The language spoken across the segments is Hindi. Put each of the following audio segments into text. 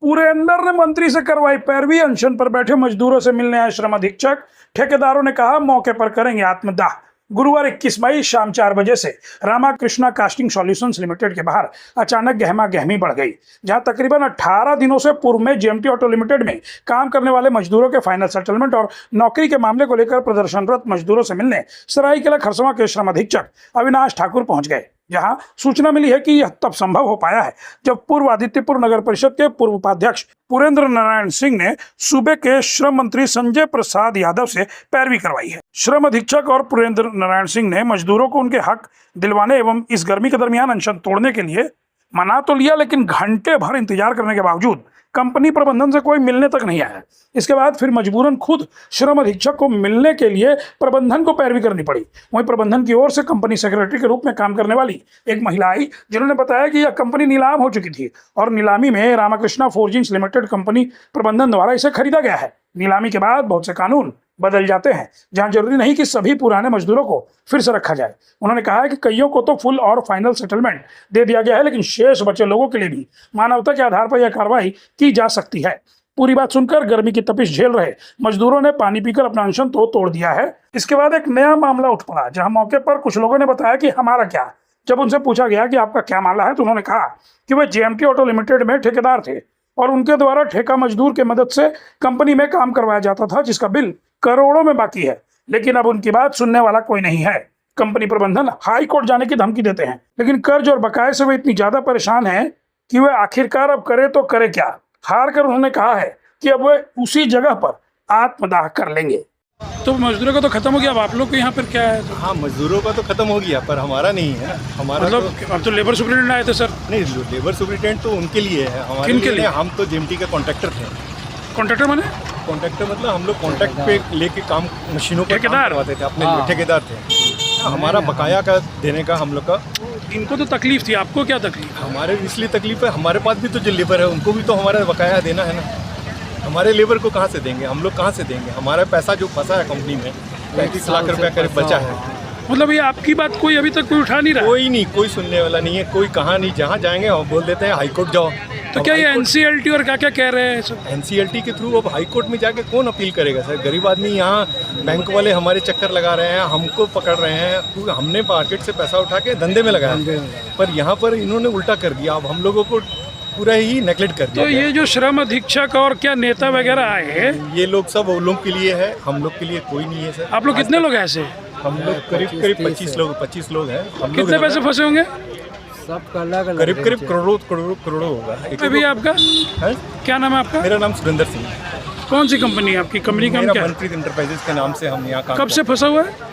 पुरेंद्र ने मंत्री से करवाई पैरवी। अनशन पर बैठे मजदूरों से मिलने आए श्रम अधीक्षक। ठेकेदारों ने कहा मौके पर करेंगे आत्मदाह। गुरुवार 21 मई शाम 4 बजे से रामाकृष्णा कास्टिंग सॉल्यूशंस लिमिटेड के बाहर अचानक गहमा गहमी बढ़ गई, जहां तकरीबन 18 दिनों से पूर्व में जेएमटी ऑटो लिमिटेड में काम करने वाले मजदूरों के फाइनल सेटलमेंट और नौकरी के मामले को लेकर प्रदर्शनरत मजदूरों से मिलने सरायकेला खरसवां के श्रम अधीक्षक अविनाश ठाकुर पहुंच गए। जहां सूचना मिली है कि यह तब संभव हो पाया है जब पूर्व आदित्यपुर नगर परिषद के पूर्व उपाध्यक्ष पुरेंद्र नारायण सिंह ने सूबे के श्रम मंत्री संजय प्रसाद यादव से पैरवी करवाई है। श्रम अधीक्षक और पुरेंद्र नारायण सिंह ने मजदूरों को उनके हक दिलवाने एवं इस गर्मी के दरमियान अनशन तोड़ने के लिए मना तो लिया, लेकिन घंटे भर इंतजार करने के बावजूद कंपनी प्रबंधन से कोई मिलने तक नहीं आया। इसके बाद फिर मजबूरन खुद श्रम अधीक्षक को मिलने के लिए प्रबंधन को पैरवी करनी पड़ी। वहीं प्रबंधन की ओर से कंपनी सेक्रेटरी के रूप में काम करने वाली एक महिला आई, जिन्होंने बताया कि यह कंपनी नीलाम हो चुकी थी और नीलामी में रामाकृष्णा फोर्जिंग्स लिमिटेड कंपनी प्रबंधन द्वारा इसे खरीदा गया है। नीलामी के बाद बहुत से कानून बदल जाते हैं, जहां जरूरी नहीं कि सभी पुराने मजदूरों को फिर से रखा जाए। उन्होंने कहा है कि कईयों को तो फुल और फाइनल सेटलमेंट दे दिया गया है, लेकिन शेष बचे लोगों के लिए भी मानवता के आधार पर यह कार्रवाई की जा सकती है। पूरी बात सुनकर गर्मी की तपिश झेल रहे मजदूरों ने पानी पीकर अपना अनशन तो तोड़ दिया है। इसके बाद एक नया मामला उठ पड़ा, जहां मौके पर कुछ लोगों ने बताया कि हमारा क्या। जब उनसे पूछा गया कि आपका क्या मामला है, तो उन्होंने कहा कि वे जेएमटी ऑटो लिमिटेड में ठेकेदार थे और उनके द्वारा ठेका मजदूर के मदद से कंपनी में काम करवाया जाता था, जिसका बिल करोड़ों में बाकी है, लेकिन अब उनकी बात सुनने वाला कोई नहीं है। कंपनी प्रबंधन हाई कोर्ट जाने की धमकी देते हैं, लेकिन कर्ज और बकाये से वे इतनी ज्यादा परेशान हैं कि वे आखिरकार अब करे तो करे क्या। हार कर उन्होंने कहा है कि अब वे उसी जगह पर आत्मदाह कर लेंगे। तो मजदूरों का तो खत्म हो गया, अब आप लोग को यहाँ पर क्या है? हाँ, मजदूरों का तो खत्म हो गया, पर हमारा नहीं है। हमारा मतलब अब तो लेबर सुपरिटेंडेंट आए थे सर। नहीं, लेबर सुपरिटेंडेंट तो उनके लिए है, हमारे किनके लिए? हम तो जेएमटी के कॉन्ट्रैक्टर थे। कॉन्ट्रैक्टर माने? कॉन्ट्रैक्टर मतलब हम लोग कॉन्ट्रैक्ट पे लेके काम मशीनों पर काम करवाते थे, अपने ठेकेदार थे। हमारा बकाया का देने का हम लोग का। इनको तो तकलीफ थी, आपको क्या तकलीफ? हमारे इसलिए तकलीफ है, हमारे पास भी तो जो लेबर है उनको भी तो हमारा बकाया देना है ना। हमारे लेबर को कहाँ से देंगे, हम लोग कहाँ से देंगे? हमारा पैसा जो फंसा है कंपनी में 35 लाख रुपया करीब बचा है। मतलब ये आपकी बात कोई अभी तक कोई उठा नहीं रहा? कोई नहीं, कोई सुनने वाला नहीं है, कोई कहा नहीं। जहाँ जाएंगे हम बोल देते हैं हाई कोर्ट जाओ। तो क्या ये एनसीएलटी और क्या क्या कह रहे हैं? एनसीएलटी के थ्रू अब हाई कोर्ट में जाके कौन अपील करेगा सर? गरीब आदमी यहाँ, बैंक वाले हमारे चक्कर लगा रहे हैं, हमको पकड़ रहे हैं, क्योंकि हमने मार्केट से पैसा उठा के धंधे में लगाया, पर यहाँ पर इन्होंने उल्टा कर दिया। अब हम लोगों को पूरा ही नेगलेक्ट कर दिया। तो ये जो श्रम अधीक्षक और क्या नेता वगैरह आए हैं, ये लोग सब वो लोग के लिए है, हम लोग के लिए कोई नहीं है सर। आप लोग कितने लोग हैं ऐसे? हम लोग करीब 25 लोग हैं। हम कितने पैसे फंसे होंगे? सबका अलग करीब करोड़ों होगा। अभी आपका है? क्या नाम है आपका? मेरा नाम सुरेंद्र सिंह। कौन सी कंपनी है आपकी? कंपनी का नाम क्या है? मनप्रीत इंटरप्राइजेज के नाम से हम यहाँ काम। कब से फंसा हुआ है?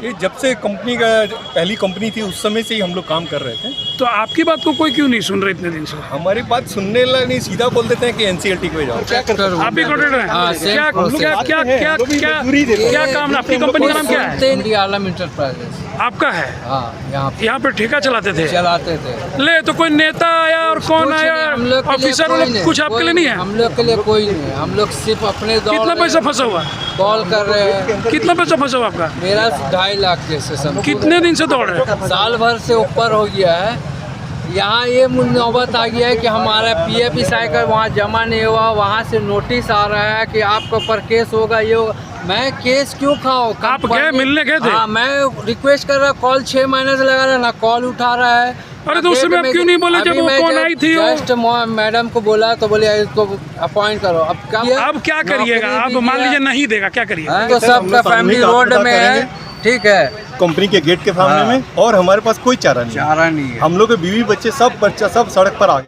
ये जब से कंपनी का पहली कंपनी थी उस समय से ही हम लोग काम कर रहे थे। तो आपकी बात को कोई क्यों नहीं सुन रहा इतने दिन से? हमारी बात सुनने वाला नहीं, सीधा बोल देते हैं कि एनसीएलटी को जाओ। आप भी कॉन्ट्रैक्टर हैं? क्या काम? आपकी कंपनी का नाम क्या है? इंडिया आलम इंटरप्राइजेस आपका है? यहाँ पे ठेका चलाते थे? ले, तो कोई नेता आया और कौन आया? ऑफिसर लोग कुछ आपके लिए नहीं है? हम लोग के लिए कोई नहीं है, हम लोग सिर्फ अपने कितना पैसा फंसा हुआ? कॉल कर रहे हैं। कितना पैसा फंसा हुआ आपका? मेरा 2.5 लाख जैसे सब। कितने दिन से दौड़ रहे? साल भर से ऊपर हो गया है। यहाँ ये नौबत आ गया है कि हमारा PF ईसाई का वहाँ जमा नहीं हुआ, वहाँ से नोटिस आ रहा है कि आपके ऊपर केस होगा, ये होगा। मैं केस क्यों खाऊं? आप गए, मिलने गए थे? हाँ, मैं रिक्वेस्ट कर रहा, कॉल 6 महीने से लगा रहा, ना कॉल उठा रहा है। अरे तो उस समय आप क्यों नहीं बोले जब वो कौन आई थी? जस्ट मैडम को बोला तो बोले इसको अपॉइंट करो। अब क्या करिएगा? आप मान लीजिए नहीं देगा, क्या करिएगा? तो सबका फैमिली रोड में है, ठीक है, कंपनी के गेट के सामने में, और हमारे पास कोई चारा नहीं है। नहीं है। हम लोग के बीवी बच्चे सब सड़क पर आ गए।